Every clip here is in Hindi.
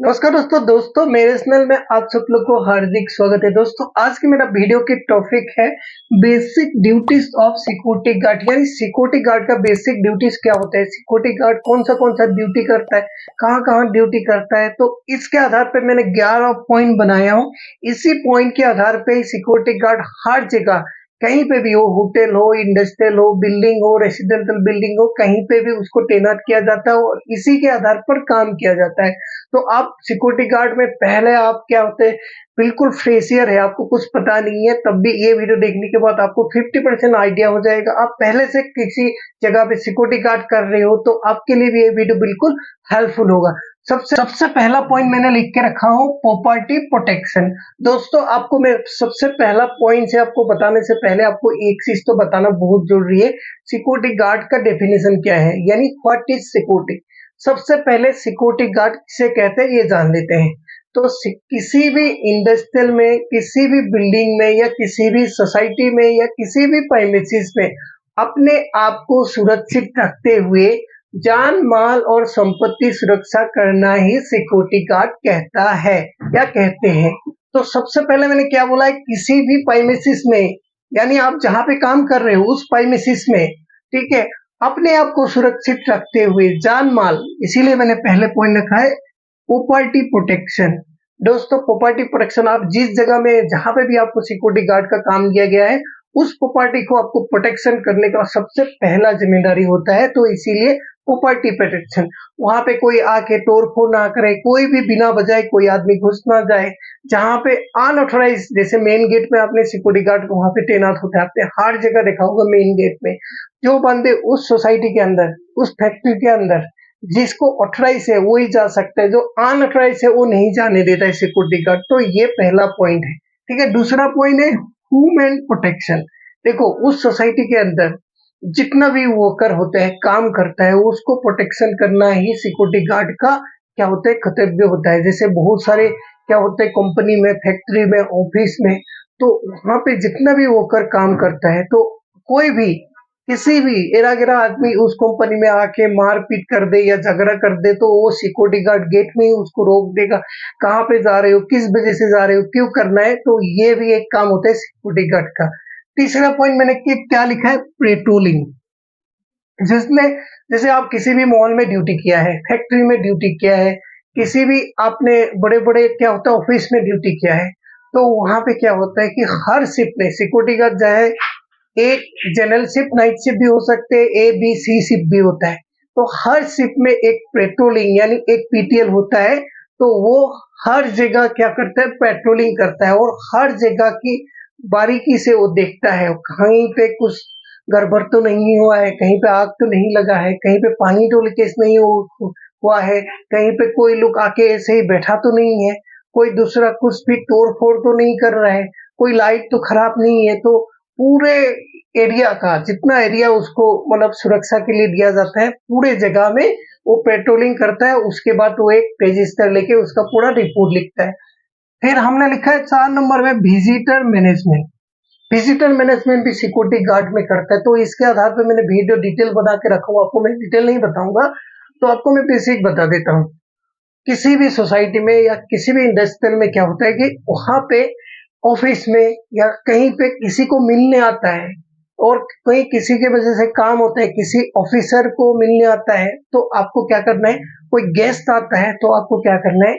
नमस्कार दोस्तों मेरे चैनल में आप सब लोग को हार्दिक स्वागत है। दोस्तों आज की मेरा वीडियो की टॉपिक है basic duties of security guard, यानी सिक्योरिटी गार्ड का बेसिक ड्यूटीज क्या होता है, सिक्योरिटी गार्ड कौन सा ड्यूटी करता है, कहाँ कहाँ ड्यूटी करता है। तो इसके आधार पर मैंने 11 पॉइंट बनाया हूँ। इसी पॉइंट के आधार पर सिक्योरिटी गार्ड हर जगह कहीं पे भी हो, होटल हो, इंडस्ट्रियल हो, बिल्डिंग हो, रेसिडेंशियल बिल्डिंग हो, कहीं पे भी उसको तैनात किया जाता है और इसी के आधार पर काम किया जाता है। तो आप सिक्योरिटी गार्ड में पहले आप क्या होते हैं, बिल्कुल फ्रेशियर है, आपको कुछ पता नहीं है, तब भी ये वीडियो देखने के बाद आपको 50% आइडिया हो जाएगा। आप पहले से किसी जगह पे सिक्योरिटी गार्ड कर रहे हो तो आपके लिए भी ये वीडियो बिल्कुल हेल्पफुल होगा। सबसे पहला पॉइंट मैंने लिख के रखा हूँ, प्रॉपर्टी प्रोटेक्शन। दोस्तों आपको मैं सबसे पहला पॉइंट से आपको बताने से पहले आपको एक चीज तो बताना बहुत जरूरी है, सिक्योरिटी गार्ड का डेफिनेशन क्या है, यानी व्हाट इज सिक्योरिटी। सबसे पहले सिक्योरिटी गार्ड किसे कहते हैं ये जान लेते हैं। तो किसी भी इंडस्ट्रियल में, किसी भी बिल्डिंग में या किसी भी सोसाइटी में या किसी भी प्रेमिसेस में अपने आप को सुरक्षित रखते हुए जान माल और संपत्ति सुरक्षा करना ही सिक्योरिटी गार्ड कहता है या कहते हैं। तो सबसे पहले मैंने क्या बोला है, किसी भी प्रेमिसेस में, यानी आप जहां पे काम कर रहे हो उस प्रेमिसेस में, ठीक है, अपने आप को सुरक्षित रखते हुए जान माल, इसीलिए मैंने पहले पॉइंट रखा है प्रॉपर्टी प्रोटेक्शन। दोस्तों प्रॉपर्टी प्रोटेक्शन, आप जिस जगह में जहां पे भी आपको सिक्योरिटी गार्ड का काम दिया गया है उस प्रॉपर्टी को आपको प्रोटेक्शन करने का सबसे पहला जिम्मेदारी होता है। तो इसीलिए प्रॉपर्टी प्रोटेक्शन, वहां पे कोई आके तोड़ फोड़ ना करे, कोई भी बिना वजह कोई आदमी घुस ना जाए, जहां पे अनऑथराइज, जैसे मेन गेट में आपने सिक्योरिटी गार्ड वहां पे तैनात होता है, आपने हर जगह देखा होगा मेन गेट में जो बंदे उस सोसाइटी के अंदर, उस फैक्ट्री के अंदर जिसको ऑथराइज है वो ही जा सकता है, जो अनऑथराइज है वो नहीं जाने देता है सिक्योरिटी गार्ड। तो ये पहला पॉइंट है, ठीक है। दूसरा पॉइंट है ह्यूमन प्रोटेक्शन। देखो उस सोसाइटी के अंदर जितना भी वर्कर होता है, काम करता है, उसको प्रोटेक्शन करना ही सिक्योरिटी गार्ड का क्या होता है, कर्तव्य होता है। जैसे बहुत सारे क्या होते हैं कंपनी में, फैक्ट्री में, ऑफिस में, तो वहां पे जितना भी वर्कर काम करता है तो कोई भी किसी भी एरा गिरा आदमी उस कंपनी में आके मारपीट कर दे या झगड़ा कर दे तो वो सिक्योरिटी गार्ड गेट में ही उसको रोक देगा, कहाँ पे जा रहे हो, किस वजह से जा रहे हो, क्यों करना है। तो ये भी एक काम होता है सिक्योरिटी गार्ड का। तीसरा पॉइंट मैंने क्या लिखा है, पेट्रोलिंग। जिसमें जैसे आप किसी भी मॉल में ड्यूटी किया है, फैक्ट्री में ड्यूटी किया है, किसी भी आपने बड़े बड़े क्या होता है ऑफिस में ड्यूटी किया है, तो वहां पे क्या होता है कि हर शिफ्ट में सिक्योरिटी गार्ड चाहे एक जनरल शिफ्ट, नाइट शिफ्ट भी हो सकते हैं, ए बी सी शिफ्ट भी होता है, तो हर शिफ्ट में एक पेट्रोलिंग यानी एक पीटीएल होता है। तो वो हर जगह क्या करता है, पेट्रोलिंग करता है और हर जगह की बारीकी से वो देखता है कहीं पे कुछ गड़बड़ तो नहीं हुआ है, कहीं पे आग तो नहीं लगा है, कहीं पे पानी तो लीकेज नहीं हुआ है, कहीं पे कोई लोग आके ऐसे ही बैठा तो नहीं है, कोई दूसरा कुछ भी तोड़ फोड़ तो नहीं कर रहा है, कोई लाइट तो खराब नहीं है। तो पूरे एरिया का जितना एरिया उसको मतलब सुरक्षा के लिए दिया जाता है, पूरे जगह में वो पेट्रोलिंग करता है। उसके बाद वो एक रजिस्टर लेके उसका पूरा रिपोर्ट लिखता है। फिर हमने लिखा है 4 नंबर में विजिटर मैनेजमेंट। विजिटर मैनेजमेंट भी सिक्योरिटी गार्ड में करता है। तो इसके आधार पर मैंने वीडियो डिटेल बना के रखा हूँ, आपको मैं डिटेल नहीं बताऊंगा, तो आपको मैं बेसिक बता देता हूँ। किसी भी सोसाइटी में या किसी भी इंडस्ट्रियल में क्या होता है कि वहां पे ऑफिस में या कहीं पे किसी को मिलने आता है और कहीं किसी के वजह से काम होता है, किसी ऑफिसर को मिलने आता है, तो आपको क्या करना है, कोई गेस्ट आता है तो आपको क्या करना है,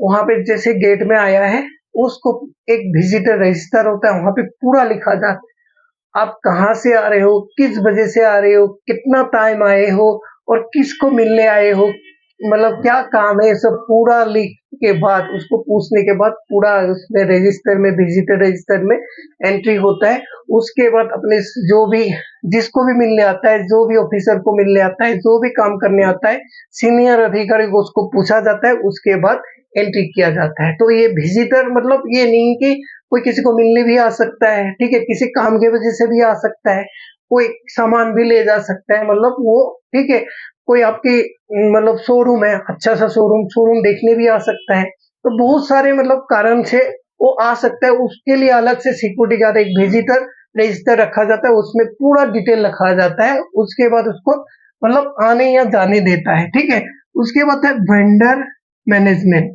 वहां पे जैसे गेट में आया है उसको एक विजिटर रजिस्टर होता है, वहां पे पूरा लिखा जाता है आप कहाँ से आ रहे हो, किस वजह से आ रहे हो, कितना टाइम आए हो और किसको मिलने आए हो, मतलब क्या काम है, सब पूरा लिख के बाद उसको पूछने के बाद पूरा उसमें रजिस्टर में, विजिटर रजिस्टर में एंट्री होता है। उसके बाद अपने जो भी जिसको भी मिलने आता है, जो भी ऑफिसर को मिलने आता है, जो भी काम करने आता है, सीनियर अधिकारी को उसको पूछा जाता है, उसके बाद एंट्री किया जाता है। तो ये विजिटर मतलब ये नहीं कि कोई किसी को मिलने भी आ सकता है, ठीक है, किसी काम की वजह से भी आ सकता है, कोई सामान भी ले जा सकता है, मतलब वो ठीक है, कोई आपकी मतलब शोरूम है, अच्छा सा शोरूम देखने भी आ सकता है। तो बहुत सारे मतलब कारण से वो आ सकता है, उसके लिए अलग से सिक्योरिटी गार्ड एक विजिटर रजिस्टर रखा जाता है, उसमें पूरा डिटेल रखा जाता है, उसके बाद उसको मतलब आने या जाने देता है, ठीक है। उसके बाद है वेंडर मैनेजमेंट।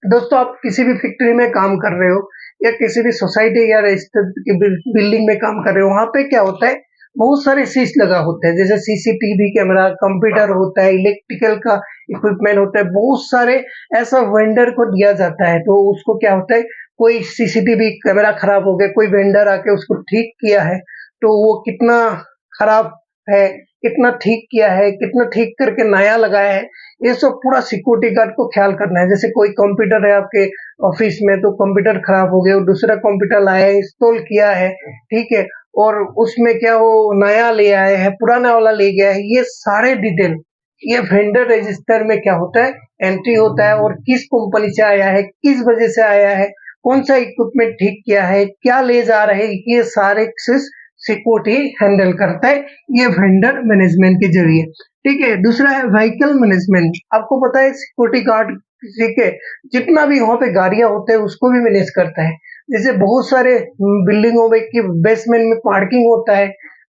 दोस्तों आप किसी भी फैक्ट्री में काम कर रहे हो या किसी भी सोसाइटी या रजिस्टर की बिल्डिंग में काम कर रहे हो, वहां पे क्या होता है, बहुत सारे स्विच लगा होते हैं, जैसे सीसीटीवी कैमरा, कंप्यूटर होता है, इलेक्ट्रिकल का इक्विपमेंट होता है, बहुत सारे ऐसा वेंडर को दिया जाता है। तो उसको क्या होता है, कोई सीसीटीवी कैमरा खराब हो गया, कोई वेंडर आके उसको ठीक किया है, तो वो कितना खराब है, कितना ठीक किया है, कितना ठीक करके नया लगाया है, ये सब पूरा सिक्योरिटी गार्ड को ख्याल करना है। जैसे कोई कंप्यूटर है आपके ऑफिस में, तो कंप्यूटर खराब हो गया, दूसरा कंप्यूटर लाया है, इंस्टॉल किया है, ठीक है, और उसमें क्या वो नया ले आए हैं, पुराना वाला ले गया है, ये सारे डिटेल ये वेंडर रजिस्टर में क्या होता है, एंट्री होता है, और किस कंपनी से आया है, किस वजह से आया है, कौन सा इक्विपमेंट ठीक किया है, क्या ले जा रहे हैं, ये सारे सिक्योरिटी हैंडल करता है ये वेंडर मैनेजमेंट के जरिए। ठीक है, दूसरा है व्हीकल मैनेजमेंट। आपको पता है सिक्योरिटी गार्ड ठीक है, जितना भी वहां पे गाड़ियां होते हैं उसको भी मैनेज करता है। जैसे बहुत सारे बिल्डिंगों में कि बेसमेंट में पार्किंग होता है,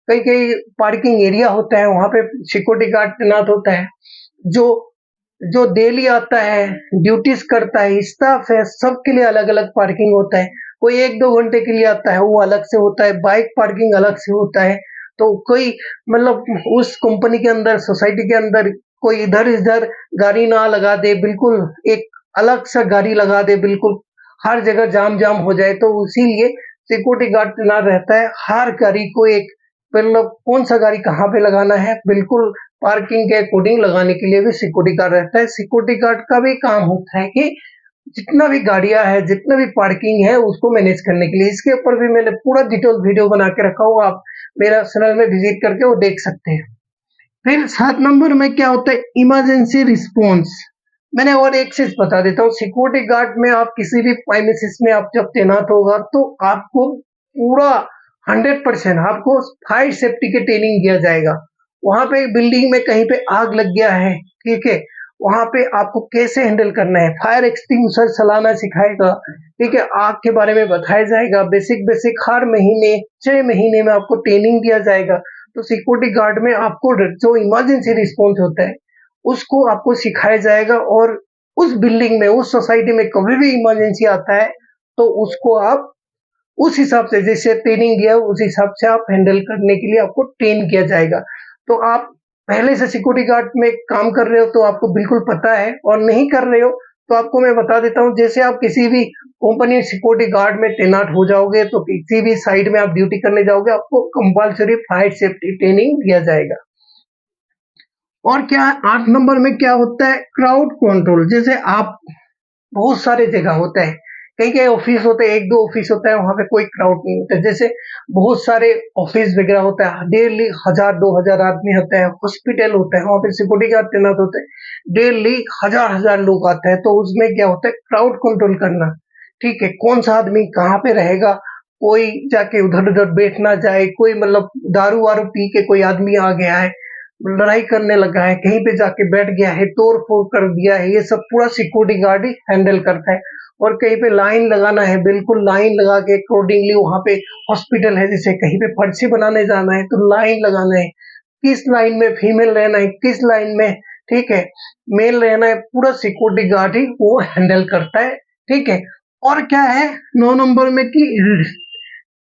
कई कई पार्किंग एरिया होता है, वहां पे सिक्योरिटी गार्ड तैनात होता है, जो जो डेली आता है, ड्यूटीज करता है, स्टाफ है, सबके लिए अलग अलग पार्किंग होता है। कोई 1-2 घंटे के लिए आता है, वो अलग से होता है, बाइक पार्किंग अलग से होता है। तो कोई मतलब उस कंपनी के अंदर, सोसाइटी के अंदर कोई इधर इधर गाड़ी ना लगा दे, बिल्कुल एक अलग सा गाड़ी लगा दे, बिल्कुल हर जगह जाम जाम हो जाए, तो इसीलिए सिक्योरिटी गार्ड तैनात रहता है। हर गाड़ी को एक मतलब कौन सा गाड़ी कहाँ पे लगाना है, बिल्कुल पार्किंग के अकॉर्डिंग लगाने के लिए भी सिक्योरिटी गार्ड रहता है। सिक्योरिटी गार्ड का भी काम होता है कि जितना भी गाड़ियां है, जितना भी पार्किंग है, उसको मैनेज करने के लिए। इसके ऊपर भी मैंने पूरा डिटेल वीडियो बना के रखा हुआ, आप मेरा चैनल में विजिट करके वो देख सकते हैं। फिर 7 नंबर में क्या होता है, इमरजेंसी रिस्पॉन्स। मैंने और एक चीज बता देता हूँ, सिक्योरिटी गार्ड में आप किसी भी प्रेमिसेस में आप जब तैनात होगा तो आपको पूरा 100% आपको फायर सेफ्टी की ट्रेनिंग दिया जाएगा। वहां पे बिल्डिंग में कहीं पे आग लग गया है, ठीक है, वहां पे आपको कैसे हैंडल करना है, फायर एक्सटिंग्विशर चलाना सिखाएगा, ठीक है, आग के बारे में बताया जाएगा। बेसिक बेसिक हर महीने 6 महीने में आपको ट्रेनिंग दिया जाएगा। तो सिक्योरिटी गार्ड में आपको जो इमरजेंसी रिस्पॉन्स होता है उसको आपको सिखाया जाएगा, और उस बिल्डिंग में, उस सोसाइटी में कभी भी इमरजेंसी आता है तो उसको आप उस हिसाब से, जैसे ट्रेनिंग दिया उस हिसाब से आप हैंडल करने के लिए आपको ट्रेन किया जाएगा। तो आप पहले से सिक्योरिटी गार्ड में काम कर रहे हो तो आपको बिल्कुल पता है, और नहीं कर रहे हो तो आपको मैं बता देता हूँ। जैसे आप किसी भी कंपनी सिक्योरिटी गार्ड में तैनात हो जाओगे तो किसी भी साइड में आप ड्यूटी करने जाओगे, आपको कंपल्सरी फायर सेफ्टी ट्रेनिंग दिया जाएगा। और क्या 8 नंबर में क्या होता है, क्राउड कंट्रोल। जैसे आप बहुत सारे जगह होता है, कई कई ऑफिस होते हैं, 1-2 ऑफिस होता है, वहां पे कोई क्राउड नहीं होता है। जैसे बहुत सारे ऑफिस वगैरह होता है, डेली 1000-2000 आदमी होता है, हॉस्पिटल होता है, वहां पे सिक्योरिटी गार्ड तैनात होते हैं, डेली हजार लोग आते हैं। तो उसमें क्या होता है, क्राउड कंट्रोल करना, ठीक है, कौन सा आदमी कहाँ पे रहेगा, कोई जाके उधर उधर बैठ ना जाए, कोई मतलब दारू वारू पी के कोई आदमी आ गया है, लड़ाई करने लगा है, कहीं पे जाके बैठ गया है, तोड़ फोड़ कर दिया है, ये सब पूरा सिक्योरिटी गार्ड ही हैंडल करता है। और कहीं पे लाइन लगाना है, बिल्कुल लाइन लगा के अकॉर्डिंगली, वहां पे हॉस्पिटल है, जैसे कहीं पे पर्ची बनाने जाना है तो लाइन लगाना है, किस लाइन में फीमेल रहना है, किस लाइन में, ठीक है, मेल रहना है, पूरा सिक्योरिटी गार्ड ही वो हैंडल करता है। ठीक है, और क्या है 9 नंबर में कि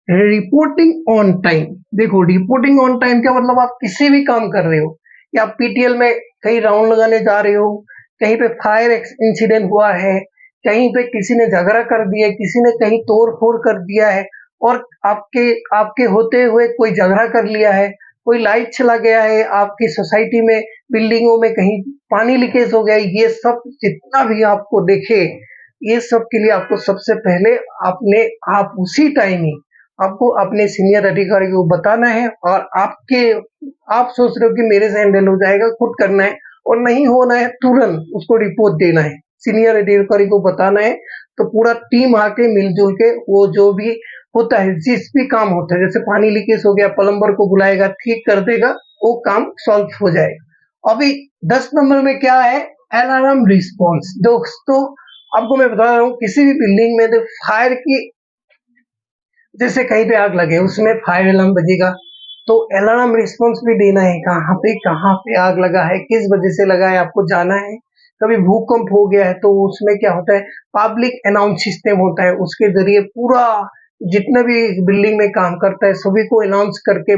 रिपोर्टिंग ऑन टाइम। देखो रिपोर्टिंग ऑन टाइम क्या मतलब, आप किसी भी काम कर रहे हो या आप पीटीएल में कहीं राउंड लगाने जा रहे हो, कहीं पे फायर इंसिडेंट हुआ है, कहीं पे किसी ने झगड़ा कर दिया, किसी ने कहीं तोड़ फोड़ कर दिया है, और आपके आपके होते हुए कोई झगड़ा कर लिया है, कोई लाइट चला गया है आपकी सोसाइटी में, बिल्डिंगों में कहीं पानी लीकेज हो गया, ये सब जितना भी आपको देखे, ये सब के लिए आपको सबसे पहले आपने आप उसी टाइम ही आपको अपने सीनियर अधिकारी को बताना है, और आप सोच रहे हो कि मेरे से हैंडल हो जाएगा, खुद करना है, और नहीं होना है तुरंत उसको रिपोर्ट देना है, सीनियर अधिकारी को बताना है। तो पूरा टीम आके मिलजुल के वो जो भी होता है, जिस भी काम होता है, जैसे पानी लीकेज हो गया, प्लम्बर को बुलाएगा, ठीक कर देगा, वो काम सॉल्व हो जाएगा। अभी 10 नंबर में क्या है, अलार्म रिस्पॉन्स। दोस्तों आपको मैं बता रहा हूँ, किसी भी बिल्डिंग में फायर की, जैसे कहीं पे आग लगे उसमें फायर अलार्म बजेगा, तो अलार्म रिस्पॉन्स भी देना है, कहाँ पे आग लगा है, किस वजह से लगा है, आपको जाना है, कभी भूकंप हो गया है तो उसमें क्या होता है, पब्लिक अनाउंस सिस्टम होता है, उसके जरिए पूरा जितना भी बिल्डिंग में काम करता है सभी को अनाउंस करके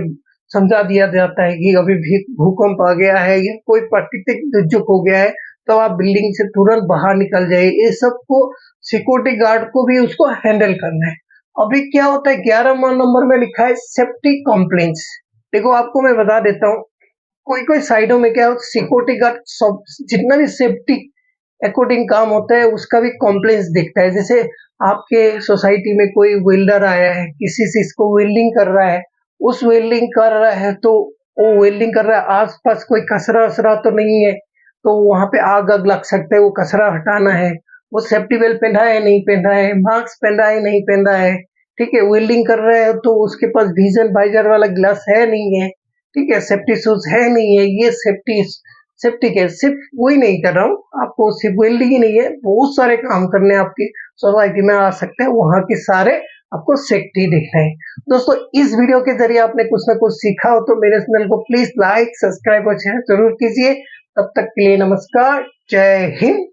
समझा दिया जाता है कि अभी भी भूकंप आ गया है या कोई प्राकृतिक दुर्যোগ हो गया है, तो आप बिल्डिंग से तुरंत बाहर निकल जाइए। ये सबको सिक्योरिटी गार्ड को भी उसको हैंडल करना है। अभी क्या होता है, 11 नंबर में लिखा है सेफ्टी कॉम्प्लेंट्स। देखो आपको मैं बता देता हूँ, कोई कोई साइडों में क्या होता है, सिक्योरिटी गार्ड सब जितना भी सेफ्टी अकॉर्डिंग काम होता है उसका भी कॉम्प्लेंस देखता है। जैसे आपके सोसाइटी में कोई वेल्डर आया है, किसी चीज को वेल्डिंग कर रहा है, उस वेल्डिंग कर रहा है तो वो वेल्डिंग कर रहा है, आसपास कोई कचरा वचरा तो नहीं है, तो वहां पे आग आग लग सकता है, वो कचरा हटाना है। वो सेफ्टी बेल्ट पहना है नहीं पहना है, मास्क पहना है नहीं पहना है, ठीक है। वेल्डिंग कर रहा है तो उसके पास विजन वाइजर वाला ग्लास है नहीं है, ठीक है, सेफ्टी शूज है नहीं है। ये सेफ्टी सेफ्टी के सिर्फ वही नहीं कर रहा हूँ, आपको सिर्फ वेल्डिंग ही नहीं है, बहुत सारे काम करने आपकी सोसाइटी में आ सकते हैं, वहां के सारे आपको सेफ्टी देखना है। दोस्तों इस वीडियो के जरिए आपने कुछ ना कुछ सीखा हो तो मेरे चैनल को प्लीज लाइक सब्सक्राइब और शेयर जरूर कीजिए। तब तक के लिए नमस्कार, जय हिंद।